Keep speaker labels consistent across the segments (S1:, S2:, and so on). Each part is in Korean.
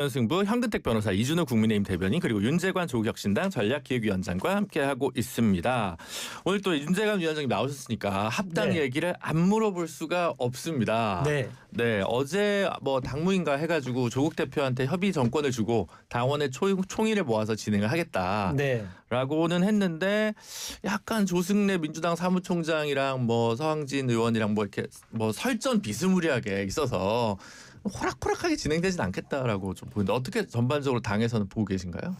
S1: 승부 현근택 변호사, 이준우 국민의힘 대변인, 그리고 윤재관 조국혁신당 전략기획위원장과 함께하고 있습니다. 오늘 또 윤재관 위원장이 나오셨으니까 합당 얘기를 안 물어볼 수가 없습니다. 네, 어제 뭐 당무인가 해가지고 조국 대표한테 협의 정권을 주고 당원의 총의를 모아서 진행을 하겠다라고는 했는데, 약간 조승래 민주당 사무총장이랑 뭐 서항진 의원이랑 뭐 이렇게 뭐 설전 비스무리하게 있어서 호락호락하게 진행되진 않겠다라고 좀 보이는데, 어떻게 전반적으로 당에서는 보고 계신가요?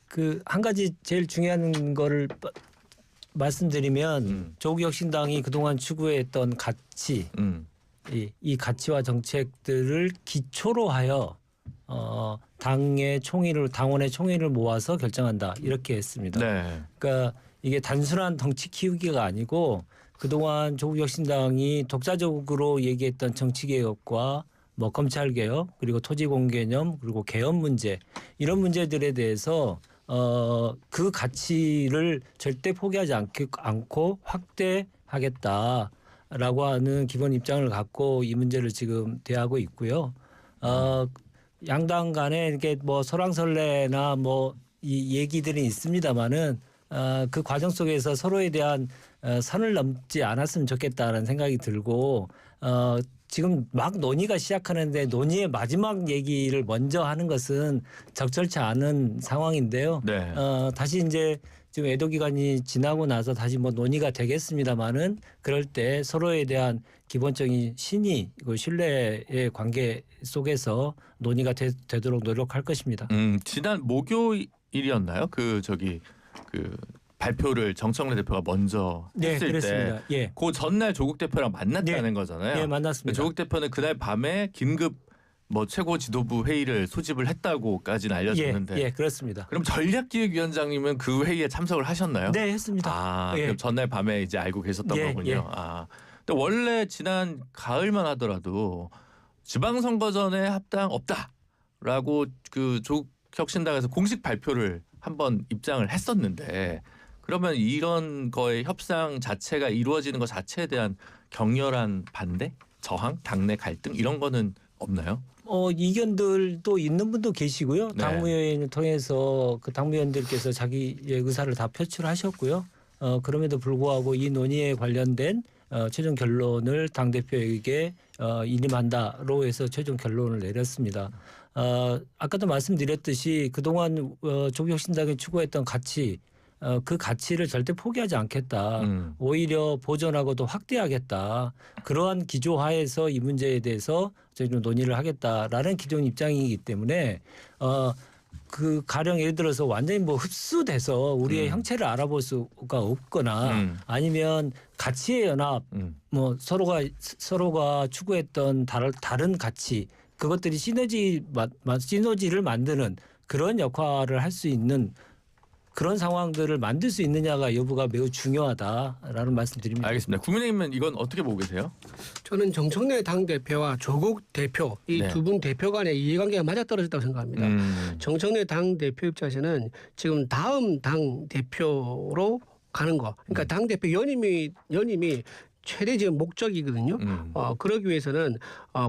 S2: 그 한 가지 제일 중요한 거를 말씀드리면 조국혁신당이 그동안 추구했던 가치, 이 가치와 정책들을 기초로 하여 당원의 총의를 모아서 결정한다, 이렇게 했습니다. 그러니까 이게 단순한 덩치 키우기가 아니고 그동안 조국혁신당이 독자적으로 얘기했던 정치개혁과 뭐 검찰개혁, 그리고 토지공개념, 그리고 개헌 문제, 이런 문제들에 대해서 그 가치를 절대 포기하지 않고 확대하겠다라고 하는 기본 입장을 갖고 이 문제를 지금 대하고 있고요. 양당 간에 이렇게 뭐 설왕설래나 뭐 이 얘기들이 있습니다만은 그 과정 속에서 서로에 대한 선을 넘지 않았으면 좋겠다라는 생각이 들고, 지금 막 논의가 시작하는데 논의의 마지막 얘기를 먼저 하는 것은 적절치 않은 상황인데요. 다시 이제 지금 애도 기간이 지나고 나서 다시 뭐 논의가 되겠습니다만은, 그럴 때 서로에 대한 기본적인 신의, 신뢰의 관계 속에서 논의가 되도록 노력할 것입니다.
S1: 지난 목요일이었나요? 그 발표를 정청래 대표가 먼저 했을 때, 그 전날 조국 대표랑 만났다는 거잖아요.
S2: 네, 만났습니다.
S1: 조국 대표는 그날 밤에 긴급 뭐 최고 지도부 회의를 소집을 했다고까지는 알려졌는데,
S2: 그렇습니다.
S1: 그럼 전략기획위원장님은 그 회의에 참석을 하셨나요?
S2: 네, 했습니다.
S1: 그럼 전날 밤에 이제 알고 계셨던 거군요. 근데 원래 지난 가을만 하더라도 지방선거 전에 합당 없다라고 그 조국혁신당에서 공식 발표를 한번 입장을 했었는데, 그러면 이런 거에 협상 자체가 이루어지는 것 자체에 대한 격렬한 반대, 저항, 당내 갈등, 이런 거는 없나요?
S2: 이견들도 있는 분도 계시고요. 당무위원회를 통해서 그 당무위원들께서 자기의 의사를 다 표출하셨고요. 그럼에도 불구하고 이 논의에 관련된 최종 결론을 당대표에게 인임한다로 해서 최종 결론을 내렸습니다. 아까도 말씀드렸듯이 그동안 조국혁신당이 추구했던 가치, 그 가치를 절대 포기하지 않겠다. 오히려 보존하고 더 확대하겠다. 그러한 기조하에서 이 문제에 대해서 저희는 논의를 하겠다라는 기존 입장이기 때문에 그 가령 예를 들어서 완전히 뭐 흡수돼서 우리의 형체를 알아볼 수가 없거나 아니면 가치의 연합, 뭐 서로가 추구했던 다른 가치, 그것들이 시너지를 만드는 그런 역할을 할 수 있는 그런 상황들을 만들 수 있느냐가 여부가 매우 중요하다라는 말씀드립니다.
S1: 알겠습니다. 국민의힘은 이건 어떻게 보고 계세요?
S3: 저는 정청래 당대표와 조국 대표, 이 두 분 대표 간의 이해관계가 맞아떨어졌다고 생각합니다. 정청래 당대표 입장에서는 지금 다음 당대표로 가는 거, 그러니까 당대표 연임이 최대 지금 목적이거든요. 그러기 위해서는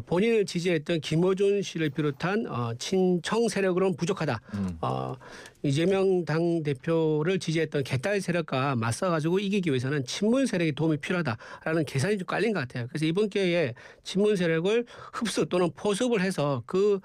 S3: 본인을 지지했던 김어준 씨를 비롯한 친청 세력으로는 부족하다. 이재명 당대표를 지지했던 개딸 세력과 맞서가지고 이기기 위해서는 친문 세력의 도움이 필요하다라는 계산이 좀 깔린 것 같아요. 그래서 이번 기회에 친문 세력을 흡수 또는 포섭을 해서 그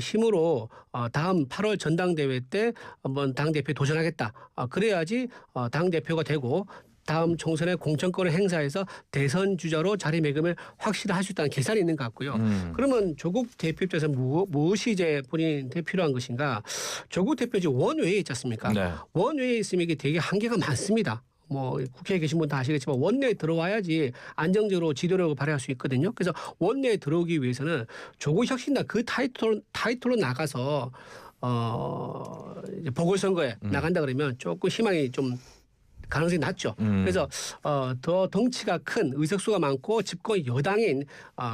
S3: 힘으로 다음 8월 전당대회 때 한번 당대표에 도전하겠다. 그래야지 당대표가 되고 다음 총선에 공천권을 행사해서 대선 주자로 자리매김을 확실히 할 수 있다는 계산이 있는 것 같고요. 그러면 조국 대표 입장에서 무엇이 이제 본인한테 필요한 것인가? 조국 대표 지금 원외에 있지 않습니까? 원외에 있으면 이게 되게 한계가 많습니다. 뭐 국회에 계신 분 다 아시겠지만 원내에 들어와야지 안정적으로 지도력을 발휘할 수 있거든요. 그래서 원내에 들어오기 위해서는 조국혁신당 그 타이틀로 나가서 이제 보궐선거에 나간다 그러면 조금 희망이 좀 가능성이 낮죠. 그래서 더 덩치가 큰 의석수가 많고 집권 여당인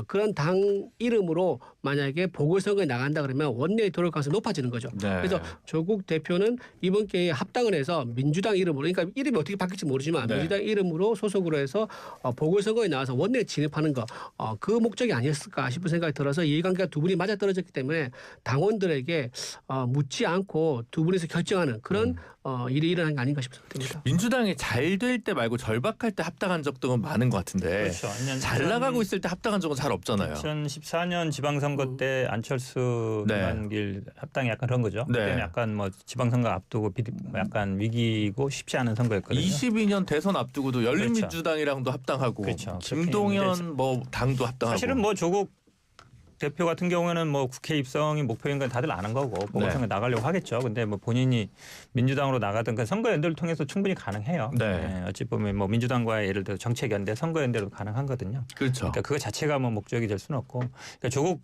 S3: 그런 당 이름으로 만약에 보궐선거에 나간다 그러면 원내에 들어올 가능성이 높아지는 거죠.
S1: 네.
S3: 그래서 조국 대표는 이번 기회에 합당을 해서 민주당 이름으로 그러니까 이름이 어떻게 바뀔지 모르지만
S1: 네.
S3: 민주당 이름으로 소속으로 해서 보궐선거에 나와서 원내에 진입하는 거 그 목적이 아니었을까 싶은 생각이 들어서 이해관계가 두 분이 맞아떨어졌기 때문에 당원들에게 묻지 않고 두 분이서 결정하는 그런 일이 일어난 게 아닌가 싶습니다.
S1: 민주당이 잘 될 때 말고 절박할 때 합당한 적도 많은 것 같은데
S4: 그렇죠.
S1: 잘 나가고 있을 때 합당한 적은 잘 없잖아요.
S4: 2014년 지방선거 때 안철수
S1: 네.
S4: 김한길 합당이 약간 그런 거죠.
S1: 네.
S4: 그때는 약간 뭐 지방선거 앞두고 약간 위기고 쉽지 않은 선거였거든요.
S1: 22년 대선 앞두고도 열린민주당이랑도 합당하고
S4: 그렇죠.
S1: 김동연 뭐 당도 합당하고
S4: 사실은 뭐 조국 대표 같은 경우에는 뭐 국회 입성이 목표인 건 다들 아는 거고 보궐선거 나가려고 하겠죠. 근데 뭐 본인이 민주당으로 나가든 그 선거 연대를 통해서 충분히 가능해요.
S1: 네.
S4: 어찌 보면 뭐 민주당과의 예를 들어 정책 연대, 선거 연대도 가능하거든요.
S1: 그렇죠.
S4: 그러니까 그거 자체가 뭐 목적이 될 수는 없고, 그러니까 조국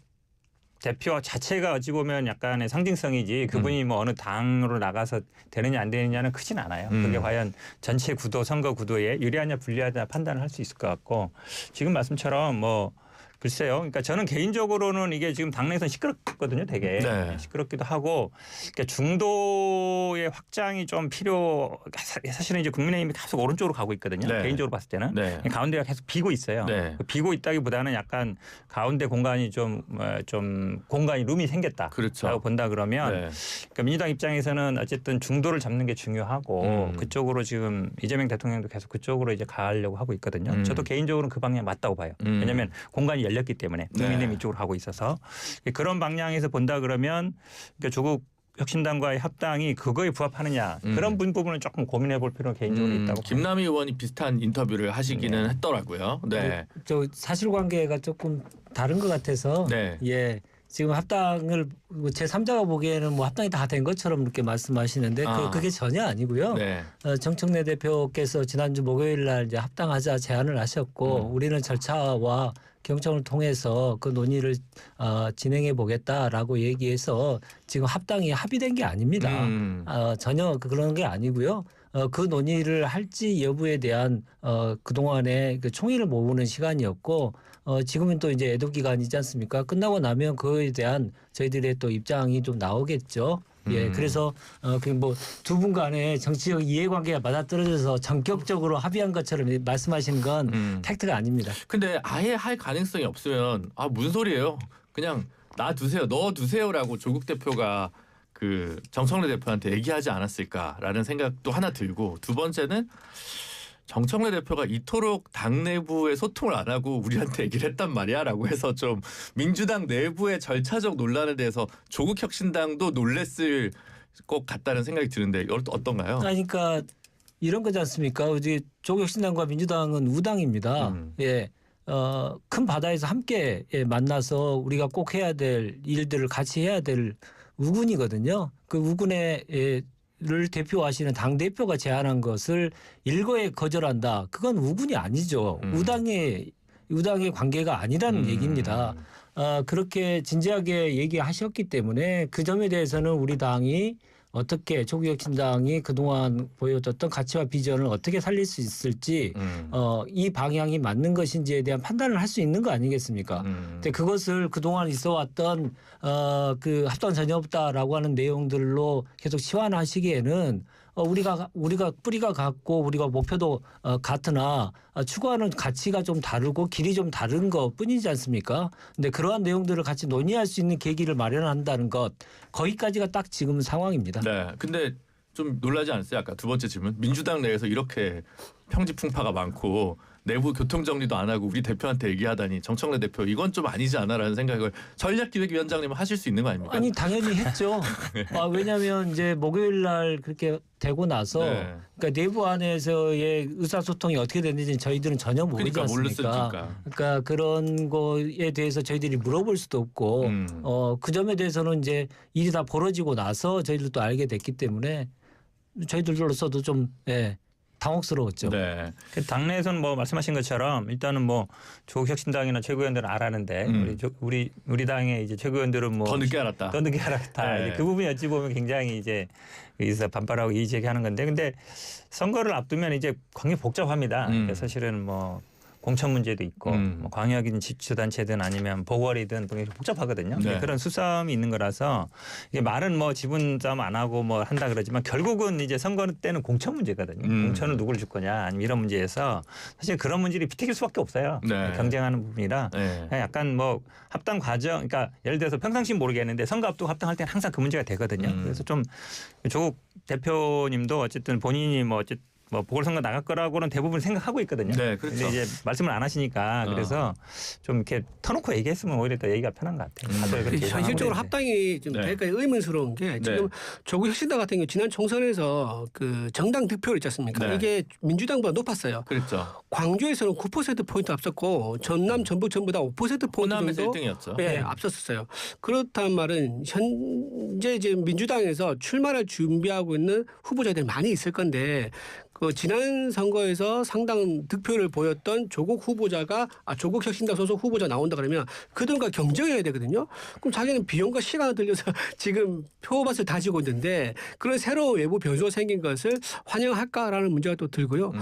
S4: 대표 자체가 어찌 보면 약간의 상징성이지 그분이 뭐 어느 당으로 나가서 되느냐 안 되느냐는 크진 않아요. 그게 과연 전체 구도, 선거 구도에 유리하냐 불리하냐 판단을 할 수 있을 것 같고, 지금 말씀처럼 뭐 글쎄요. 그러니까 저는 개인적으로는 이게 지금 당내에서 시끄럽거든요, 되게.
S1: 네.
S4: 시끄럽기도 하고, 그러니까 중도의 확장이 좀 사실은 이제 국민의힘이 계속 오른쪽으로 가고 있거든요.
S1: 네.
S4: 개인적으로 봤을 때는.
S1: 네.
S4: 가운데가 계속 비고 있어요.
S1: 네.
S4: 비고 있다기보다는 약간 가운데 공간이 좀 공간이 룸이 생겼다.
S1: 그렇죠.
S4: 라고 본다 그러면
S1: 네.
S4: 그러니까 민주당 입장에서는 어쨌든 중도를 잡는 게 중요하고 그쪽으로 지금 이재명 대통령도 계속 그쪽으로 이제 가려고 하고 있거든요. 저도 개인적으로는 그 방향 맞다고 봐요. 왜냐하면 공간이 열렸기 때문에 국민의힘 이쪽으로 가고 있어서 그런 방향에서 본다 그러면 그러니까 조국 혁신당과의 합당이 그거에 부합하느냐 그런 부분은 조금 고민해 볼 필요가 개인적으로 있다고.
S1: 김남희 의원이 비슷한 인터뷰를 하시기는 했더라고요. 네.
S2: 저 사실관계가 조금 다른 것 같아서
S1: 네.
S2: 예. 지금 합당을 제 3자가 보기에는 뭐 합당이 다 된 것처럼 이렇게 말씀하시는데 그게 전혀 아니고요.
S1: 네.
S2: 정청래 대표께서 지난주 목요일 날 이제 합당하자 제안을 하셨고 우리는 절차와 경청을 통해서 그 논의를 진행해 보겠다라고 얘기해서 지금 합당이 합의된 게 아닙니다. 전혀 그런 게 아니고요. 그 논의를 할지 여부에 대한 그동안의 그 총의를 모으는 시간이었고 지금은 또 이제 애도 기간이지 않습니까? 끝나고 나면 그거에 대한 저희들의 또 입장이 좀 나오겠죠. 예, 그래서 그 뭐 두 분 간의 정치적 이해관계가 맞아떨어져서 전격적으로 합의한 것처럼 말씀하시는 건 팩트가 아닙니다.
S1: 근데 아예 할 가능성이 없으면 무슨 소리예요? 그냥 놔두세요, 넣어두세요라고 조국 대표가 그 정청래 대표한테 얘기하지 않았을까라는 생각도 하나 들고, 두 번째는 정청래 대표가 이토록 당 내부에 소통을 안 하고 우리한테 얘기를 했단 말이야라고 해서 좀 민주당 내부의 절차적 논란에 대해서 조국 혁신당도 놀랬을 것 같다는 생각이 드는데 어떤가요?
S2: 그러니까 이런 거지 않습니까? 이제 조국 혁신당과 민주당은 우당입니다. 예. 큰 바다에서 함께 만나서 우리가 꼭 해야 될 일들을 같이 해야 될 우군이거든요. 그 우군의 를 대표하시는 당 대표가 제안한 것을 일거에 거절한다. 그건 우군이 아니죠. 우당의 관계가 아니라는 얘기입니다. 그렇게 진지하게 얘기하셨기 때문에 그 점에 대해서는 우리 당이 어떻게 조국혁신당이 그동안 보여줬던 가치와 비전을 어떻게 살릴 수 있을지 이 방향이 맞는 것인지에 대한 판단을 할 수 있는 거 아니겠습니까? 근데 그것을 그동안 있어왔던 그 합당 전혀 없다라고 하는 내용들로 계속 치환하시기에는 우리가 뿌리가 같고 우리가 목표도 같으나 추구하는 가치가 좀 다르고 길이 좀 다른 것 뿐이지 않습니까? 근데 그러한 내용들을 같이 논의할 수 있는 계기를 마련한다는 것, 거기까지가 딱 지금 상황입니다.
S1: 네. 근데 좀 놀라지 않았어요? 아까 두 번째 질문. 민주당 내에서 이렇게 평지풍파가 많고 내부 교통 정리도 안 하고 우리 대표한테 얘기하다니 정청래 대표 이건 좀 아니지 않아라는 생각을 전략기획위원장님은 하실 수 있는 거 아닙니까?
S2: 아니 당연히 했죠. 왜냐하면 이제 목요일 날 그렇게 되고 나서 그러니까 내부 안에서의 의사소통이 어떻게 됐는지 저희들은 전혀 모르지
S1: 그러니까
S2: 않습니까? 그러니까 그런 거에 대해서 저희들이 물어볼 수도 없고 그 점에 대해서는 이제 일이 다 벌어지고 나서 저희들도 알게 됐기 때문에 저희들로서도 좀 당혹스러웠죠.
S1: 네.
S4: 그 당내에서는 뭐 말씀하신 것처럼 일단은 뭐 조국혁신당이나 최고위원들은 알았는데 우리 당의 이제 최고위원들은 뭐
S1: 더 늦게 알았다.
S4: 더 늦게 알았다.
S1: 네.
S4: 이제 그 부분이 어찌 보면 굉장히 이제 여기서 반발하고 이의 제기하는 건데, 근데 선거를 앞두면 이제 굉장히 복잡합니다. 그러니까 사실은 뭐 공천 문제도 있고 뭐 광역이든 지주단체든 아니면 보궐이든 굉장히 복잡하거든요.
S1: 네.
S4: 그런 수싸움이 있는 거라서 이게 말은 뭐 지분 싸움 안 하고 뭐 한다 그러지만 결국은 이제 선거 때는 공천 문제거든요. 공천을 누구를 줄 거냐 아니면 이런 문제에서 사실 그런 문제를 비틀릴 수밖에 없어요.
S1: 네.
S4: 경쟁하는 부분이라
S1: 네.
S4: 약간 뭐 합당 과정, 그러니까 예를 들어서 평상시는 모르겠는데 선거 앞두고 합당할 때는 항상 그 문제가 되거든요. 그래서 좀 조국 대표님도 어쨌든 본인이 뭐 보궐선거 나갈 거라고는 대부분 생각하고 있거든요.
S1: 네, 그렇죠.
S4: 근데 이제 말씀을 안 하시니까 그래서 좀 이렇게 터놓고 얘기했으면 오히려 더 얘기가 편한 것 같아요. 다들 그렇게
S3: 현실적으로
S4: 예상하고
S3: 합당이 좀
S1: 네.
S3: 되기까지 의문스러운 게 지금 조국 혁신당 같은 경우 지난 총선에서 그 정당 득표율 있지 않습니까?
S1: 네.
S3: 이게 민주당보다 높았어요.
S1: 그렇죠.
S3: 광주에서는 9%포인트 앞섰고 전남, 전북 전부 다 5%포인트
S1: 호남에서
S3: 정도
S1: 1등이었죠.
S3: 네, 앞섰었어요. 그렇단 말은 현재 이제 민주당에서 출마를 준비하고 있는 후보자들이 많이 있을 건데 그 지난 선거에서 상당 득표를 보였던 조국 후보자가 조국 혁신당 소속 후보자 나온다 그러면 그들과 경쟁해야 되거든요. 그럼 자기는 비용과 시간을 들여서 지금 표밭을 다지고 있는데 그런 새로운 외부 변수가 생긴 것을 환영할까라는 문제가 또 들고요.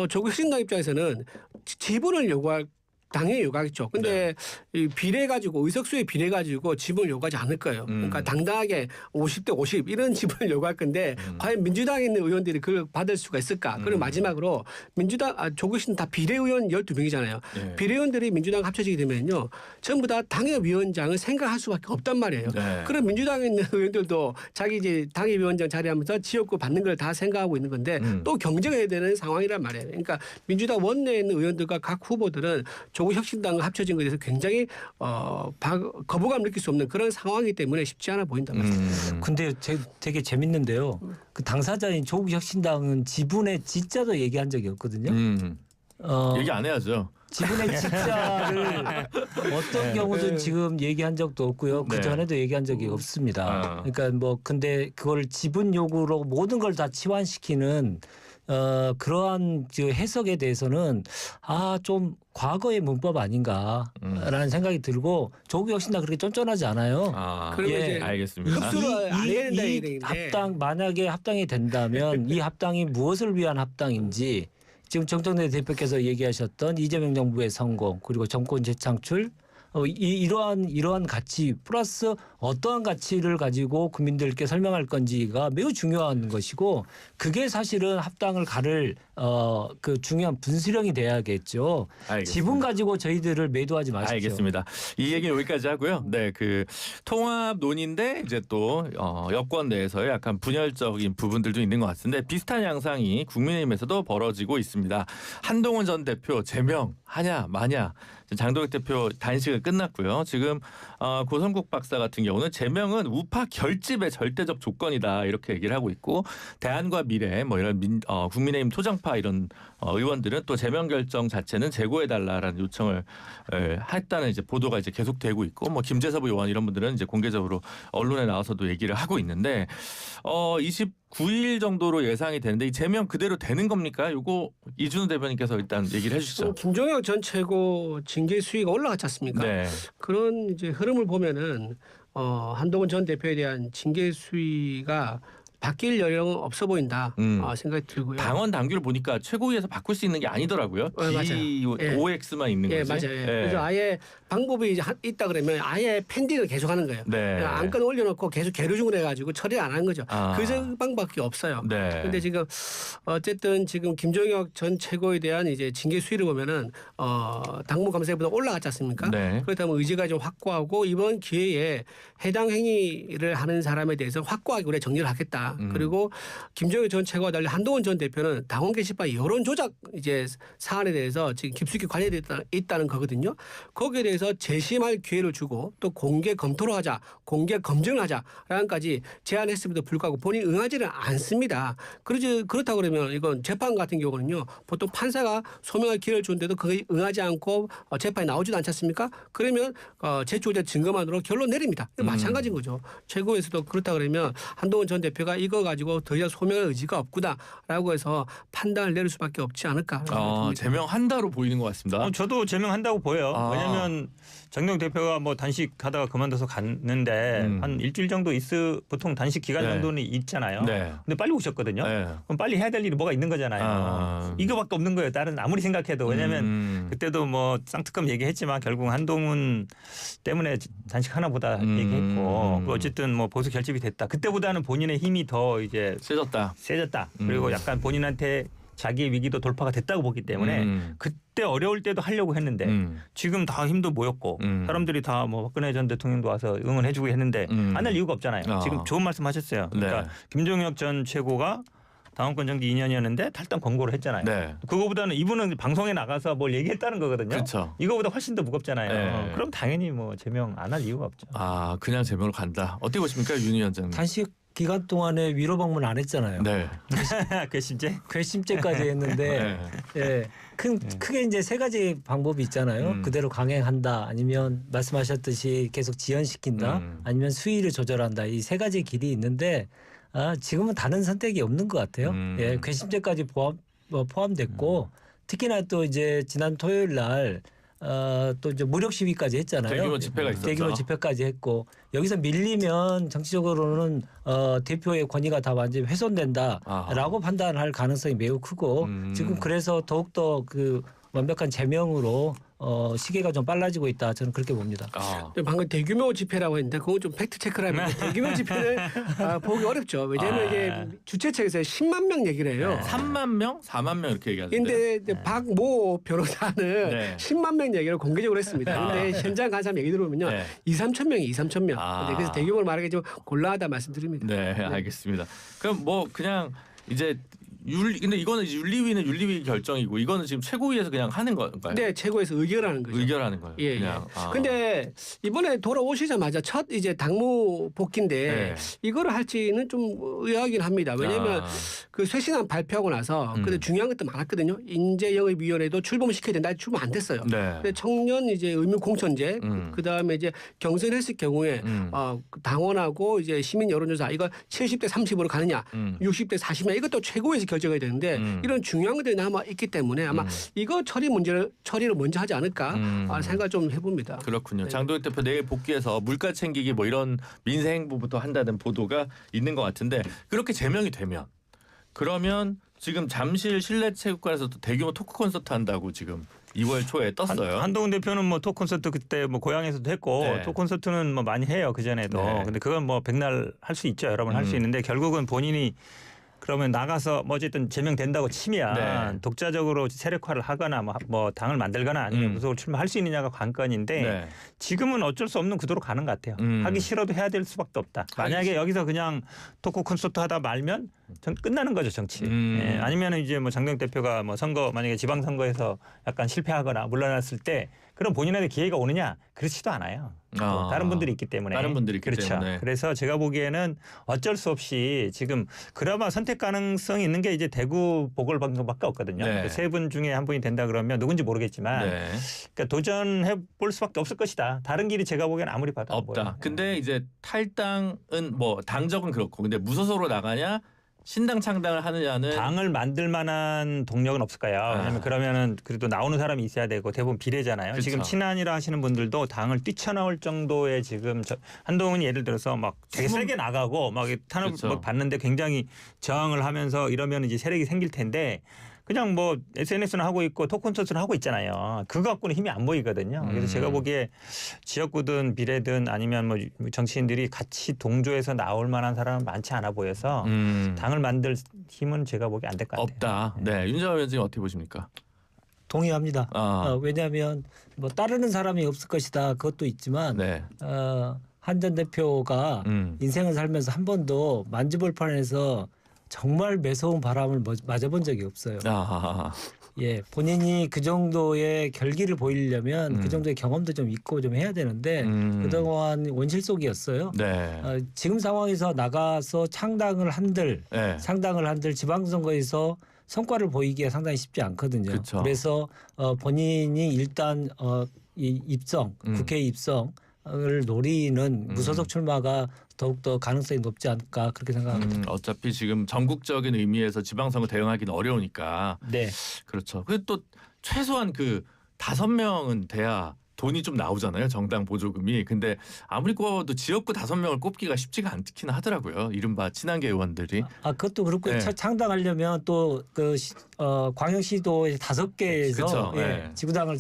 S3: 조국 혁신당 입장에서는 지분을 요구할 당연히 요구하겠죠. 근데 이 비례 가지고 의석수의 비례 가지고 지분을 요구하지 않을 거예요. 그러니까 당당하게 50대 50 이런 지분을 요구할 건데 과연 민주당에 있는 의원들이 그걸 받을 수가 있을까? 그리고 마지막으로 민주당 조국신 다 비례의원 12명이잖아요.
S1: 네.
S3: 비례의원들이 민주당 합쳐지게 되면요. 전부 다 당협위원장을 생각할 수밖에 없단 말이에요.
S1: 네.
S3: 그럼 민주당에 있는 의원들도 자기 이제 당협위원장 자리하면서 지역구 받는 걸 다 생각하고 있는 건데 또 경쟁해야 되는 상황이란 말이에요. 그러니까 민주당 원내에 있는 의원들과 각 후보들은 조국 혁신당과 합쳐진 것에 대해서 굉장히 거부감 느낄 수 없는 그런 상황이기 때문에 쉽지 않아 보인다 말씀입니다.
S2: 근데 되게 재밌는데요. 그 당사자인 조국 혁신당은 지분의 지자도 얘기한 적이 없거든요.
S1: 얘기 안 해야죠.
S2: 지분의 지자를 어떤 경우든 지금 얘기한 적도 없고요. 그 전에도 얘기한 적이 없습니다. 그러니까 뭐 근데 그걸 지분 요구로 모든 걸 다 치환시키는 그러한 해석에 대해서는 좀 과거의 문법 아닌가라는 생각이 들고 조국 혁신당 그렇게 쫀쫀하지 않아요.
S3: 그리고 이제
S1: 알겠습니다.
S3: 흡수를 안 해야 된다
S2: 이
S3: 얘기인데.
S2: 합당 만약에 합당이 된다면 이 합당이 무엇을 위한 합당인지 지금 정청래 대표께서 얘기하셨던 이재명 정부의 성공 그리고 정권 재창출 이러한 가치 플러스 어떠한 가치를 가지고 국민들께 설명할 건지가 매우 중요한 것이고 그게 사실은 합당을 가를 그 중요한 분수령이 돼야겠죠.
S1: 알겠습니다.
S2: 지분 가지고 저희들을 매도하지 마십시오.
S1: 알겠습니다. 이 얘기는 여기까지 하고요. 네, 그 통합 논의인데 이제 또 여권 내에서의 약간 분열적인 부분들도 있는 것 같은데 비슷한 양상이 국민의힘에서도 벌어지고 있습니다. 한동훈 전 대표 제명 하냐 마냐. 장도혁 대표 단식은 끝났고요. 지금 고성국 박사 같은 경우는 제명은 우파 결집의 절대적 조건이다 이렇게 얘기를 하고 있고 대안과 미래 뭐 이런 국민의힘 토정파 이런 의원들은 또 제명 결정 자체는 재고해달라라는 요청을 했다는 이제 보도가 이제 계속되고 있고 뭐 김재섭 의원 이런 분들은 이제 공개적으로 언론에 나와서도 얘기를 하고 있는데 29일 정도로 예상이 되는데 이 제명 그대로 되는 겁니까? 이거 이준우 대변인께서 일단 얘기를 해주시죠.
S3: 김종혁 전 최고 징계 수위가 올라갔지 않습니까?
S1: 네.
S3: 그런 이제 흐름을 보면은 한동훈 전 대표에 대한 징계 수위가 바뀔 여력은 없어 보인다 생각이 들고요.
S1: 당원 당규를 보니까 최고위에서 바꿀 수 있는 게 아니더라고요.
S3: 맞아요.
S1: OX만 있는 거지.
S3: 맞아요. 그래서 아예 방법이 이제 있다 그러면 아예 펜딩을 계속하는 거예요.
S1: 네.
S3: 그냥 안건 올려놓고 계속 계류중을 해가지고 처리 안 하는 거죠. 그 방법밖에 없어요.
S1: 네.
S3: 그런데 지금 어쨌든 지금 김종혁 전 최고에 대한 이제 징계 수위를 보면은 당무감사보다 올라갔지 않습니까?
S1: 네.
S3: 그렇다면 의제가 좀 확고하고 이번 기회에 해당 행위를 하는 사람에 대해서 확고하게 우리가 정리를 하겠다. 그리고 김종혁 전 최고와 달리 한동훈 전 대표는 당원 게시판 여론 조작 이제 사안에 대해서 지금 깊숙이 관여돼 있다는 거거든요. 거기에 대해서 재심할 기회를 주고 또 공개 검토를 하자, 공개 검증을 하자라는까지 제안했음에도 불구하고 본인이 응하지는 않습니다. 그렇다고 그러면 이건 재판 같은 경우는요. 보통 판사가 소명할 기회를 주는데도 그게 응하지 않고 재판이 나오지도 않지 않습니까? 그러면 제출된 증거만으로 결론 내립니다. 마찬가지인 거죠. 최고에서도 그렇다 그러면 한동훈 전 대표가 이거 가지고 더 이상 소명할 의지가 없구나라고 해서 판단을 내릴 수밖에 없지 않을까.
S1: 제명한다로 보이는 것 같습니다.
S4: 저도 제명한다고 보여요. 왜냐하면 정동 대표가 뭐 단식하다가 그만둬서 갔는데 한 일주일 정도 보통 단식 기간 정도는 있잖아요. 근데 빨리 오셨거든요. 그럼 빨리 해야 될 일이 뭐가 있는 거잖아요. 이거밖에 없는 거예요. 다른 아무리 생각해도. 왜냐하면 그때도 뭐 쌍특검 얘기했지만 결국 한동훈 때문에 단식하나 보다 얘기했고 어쨌든 뭐 보수 결집이 됐다. 그때보다는 본인의 힘이 더 이제 세졌다. 그리고 약간 본인한테 자기의 위기도 돌파가 됐다고 보기 때문에 그때 어려울 때도 하려고 했는데 지금 다 힘도 모였고 사람들이 다 뭐 박근혜 전 대통령도 와서 응원해주고 했는데 안 할 이유가 없잖아요. 지금 좋은 말씀하셨어요. 그러니까 김종혁 전 최고가 당원권 정지 2년이었는데 탈당 권고를 했잖아요. 그거보다는 이분은 방송에 나가서 뭘 얘기했다는 거거든요.
S1: 그렇죠.
S4: 이거보다 훨씬 더 무겁잖아요. 그럼 당연히 뭐 제명 안 할 이유가 없죠.
S1: 그냥 제명으로 간다. 어떻게 보십니까, 윤 위원장님?
S2: 단식 기간 동안에 위로 방문 안 했잖아요. 괘씸죄까지 했는데 크게 이제 세 가지 방법이 있잖아요. 그대로 강행한다, 아니면 말씀하셨듯이 계속 지연시킨다, 아니면 수위를 조절한다. 이 세 가지 길이 있는데 지금은 다른 선택이 없는 것 같아요. 괘씸죄까지 포함됐고 특히나 또 이제 지난 토요일 날 또 이제 무력 시위까지 했잖아요.
S1: 대규모 집회가 있었죠.
S2: 대규모 집회까지 했고 여기서 밀리면 정치적으로는 대표의 권위가 다 완전히 훼손된다라고 판단할 가능성이 매우 크고 지금 그래서 더욱더 그 완벽한 제명으로 시기가 좀 빨라지고 있다. 저는 그렇게 봅니다.
S3: 방금 대규모 집회라고 했는데 그건 좀 팩트 체크를 하면 대규모 집회는 보기 어렵죠. 왜냐하면 이게 주최 측에서 10만 명 얘기를 해요.
S1: 3만 명, 4만 명 이렇게 얘기하는데.
S3: 근데 박모 변호사는 10만 명 얘기를 공개적으로 했습니다. 근데 현장 간 사람 얘기 들어보면요, 2-3천 명이 2-3천 명. 그래서 대규모를 말하기 좀 곤란하다 말씀드립니다.
S1: 알겠습니다. 그럼 뭐 그냥 이제 근데 이거는 이제 윤리위는 윤리위 결정이고 이거는 지금 최고위에서 그냥 하는 건가요?
S3: 네, 최고에서 의결하는 거죠.
S1: 의결하는 거예요.
S3: 예. 근데 이번에 돌아오시자마자 첫 이제 당무 복귀인데 이거를 할지는 좀 의아하긴 합니다. 왜냐하면 그 쇄신안 발표하고 나서 근데 중요한 것도 많았거든요. 인재영입위원회도 출범을 시켜야 된다. 출범 안 됐어요. 근데 청년 이제 의무 공천제, 그 다음에 이제 경선했을 경우에 당원하고 이제 시민 여론조사 이거 70대 30으로 가느냐, 60대 40냐 이것도 최고에서 결정해야 되는데 이런 중요한 것들이 남아 있기 때문에 아마 이거 처리를 먼저 하지 않을까 생각 좀 해봅니다.
S1: 그렇군요. 장도혁 대표 내일 복귀해서 물가 챙기기 뭐 이런 민생 행보부터 한다는 보도가 있는 것 같은데 그렇게 제명이 되면 그러면 지금 잠실 실내체육관에서도 대규모 토크 콘서트 한다고 지금 2월 초에 떴어요.
S4: 한동훈 대표는 뭐 토크 콘서트 그때 뭐 고향에서도 했고 토크 콘서트는 뭐 많이 해요 그 전에도. 근데 그건 뭐 백날 할 수 있죠. 여러 번 할 수 있는데 결국은 본인이 그러면 나가서 뭐 어쨌든 제명된다고 치면 독자적으로 세력화를 하거나 뭐 당을 만들거나 아니면 무소속 출마할 수 있느냐가 관건인데 지금은 어쩔 수 없는 구도로 가는 것 같아요. 하기 싫어도 해야 될 수밖에 없다. 만약에 여기서 그냥 토크 콘서트 하다 말면 끝나는 거죠 정치. 아니면 이제 뭐 장동혁 대표가 뭐 선거 만약에 지방선거에서 약간 실패하거나 물러났을 때 그럼 본인한테 기회가 오느냐? 그렇지도 않아요. 다른 분들이 있기 때문에.
S1: 때문에.
S4: 그래서 제가 보기에는 어쩔 수 없이 지금 그나마 선택 가능성이 있는 게 이제 대구 보궐방송밖에 없거든요. 그 세 분 중에 한 분이 된다 그러면 누군지 모르겠지만 그러니까 도전해 볼 수밖에 없을 것이다. 다른 길이 제가 보기에는 아무리 봐도
S1: 없다. 근데 이제 탈당은 뭐 당적은 그렇고 근데 무소속으로 나가냐? 신당 창당을 하느냐는
S4: 당을 만들 만한 동력은 없을까요? 왜냐하면 그러면은 그래도 나오는 사람이 있어야 되고 대부분 비례잖아요.
S1: 그쵸.
S4: 지금 친한이라 하시는 분들도 당을 뛰쳐나올 정도의 지금 한동훈이 예를 들어서 막 되게 세게 나가고 막 탄압을 막 받는데 굉장히 저항을 하면서 이러면 이제 세력이 생길 텐데 그냥 뭐 SNS는 하고 있고 토크 콘서트는 하고 있잖아요. 그거 갖고는 힘이 안 보이거든요. 그래서 제가 보기에 지역구든 비례든 아니면 뭐 정치인들이 같이 동조해서 나올 만한 사람은 많지 않아 보여서 당을 만들 힘은 제가 보기에 안 될 것 같아요.
S1: 없다. 네, 윤정아 위원장님 어떻게 보십니까?
S2: 동의합니다. 왜냐하면 뭐 따르는 사람이 없을 것이다. 그것도 있지만 한 전 대표가 인생을 살면서 한 번도 만지볼판에서 정말 매서운 바람을 맞아본 적이 없어요. 본인이 그 정도의 결기를 보이려면 그 정도의 경험도 좀 있고 좀 해야 되는데 그동안 원실 속이었어요. 지금 상황에서 나가서 창당을 한들 지방선거에서 성과를 보이기가 상당히 쉽지 않거든요.
S1: 그쵸.
S2: 그래서 본인이 일단 이 입성, 국회 입성을 노리는 무소속 출마가 더욱더 가능성이 높지 않을까 그렇게 생각합니다.
S1: 어차피 지금 전국적인 의미에서 지방선거 대응하기는 어려우니까.
S2: 네.
S1: 그렇죠. 그리고 또 최소한 그 5명은 돼야 돈이 좀 나오잖아요. 정당 보조금이. 근데 아무리 꼽아도 지역구 5명을 꼽기가 쉽지가 않긴 하더라고요. 이른바 친한계 의원들이.
S2: 그것도 그렇고
S1: 네.
S2: 창당하려면 또 그 광역시도 5개에서
S1: 그쵸. 네.
S2: 지구당을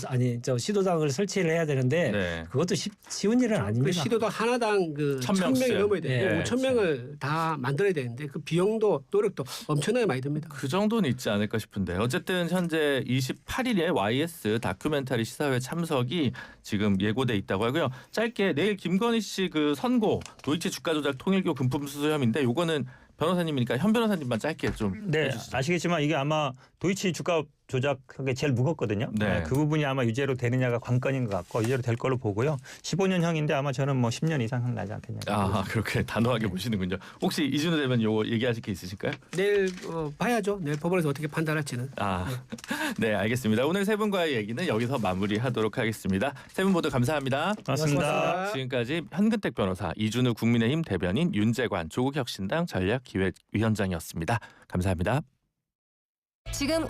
S2: 시도당을 설치를 해야 되는데
S1: 네.
S2: 그것도 쉬운 일은
S3: 그
S2: 아닙니다.
S3: 시도당 하나당 그
S1: 1,000명씩.
S3: 1,000명이 넘어야 되는데
S1: 네.
S3: 5,000명을 다 만들어야 되는데 그 비용도 노력도 엄청나게 많이 듭니다.
S1: 그 정도는 있지 않을까 싶은데 어쨌든 현재 28일에 YS 다큐멘터리 시사회 참석이 지금 예고돼 있다고 하고요. 짧게 내일 김건희 씨 그 선고 도이치 주가 조작 통일교 금품 수수 혐의인데 요거는 변호사님이니까 현 변호사님만 짧게 좀
S4: 네,
S1: 해주시죠.
S4: 아시겠지만 이게 아마 도이치 주가 조작하게 제일 무겁거든요.
S1: 네.
S4: 그 부분이 아마 유죄로 되느냐가 관건인 것 같고 유죄로 될 걸로 보고요. 15년형인데 아마 저는 뭐 10년 이상 나지 않겠냐.
S1: 그렇게 단호하게 보시는군요. 혹시 이준우 대변인 요거 얘기하실 게 있으실까요?
S3: 내일 봐야죠. 내일 법원에서 어떻게 판단할지는.
S1: 네, 알겠습니다. 오늘 세 분과의 얘기는 여기서 마무리하도록 하겠습니다. 세 분 모두 감사합니다.
S4: 고맙습니다.
S1: 지금까지 현근택 변호사, 이준우 국민의힘 대변인, 윤재관 조국혁신당 전략기획위원장이었습니다. 감사합니다.
S5: 지금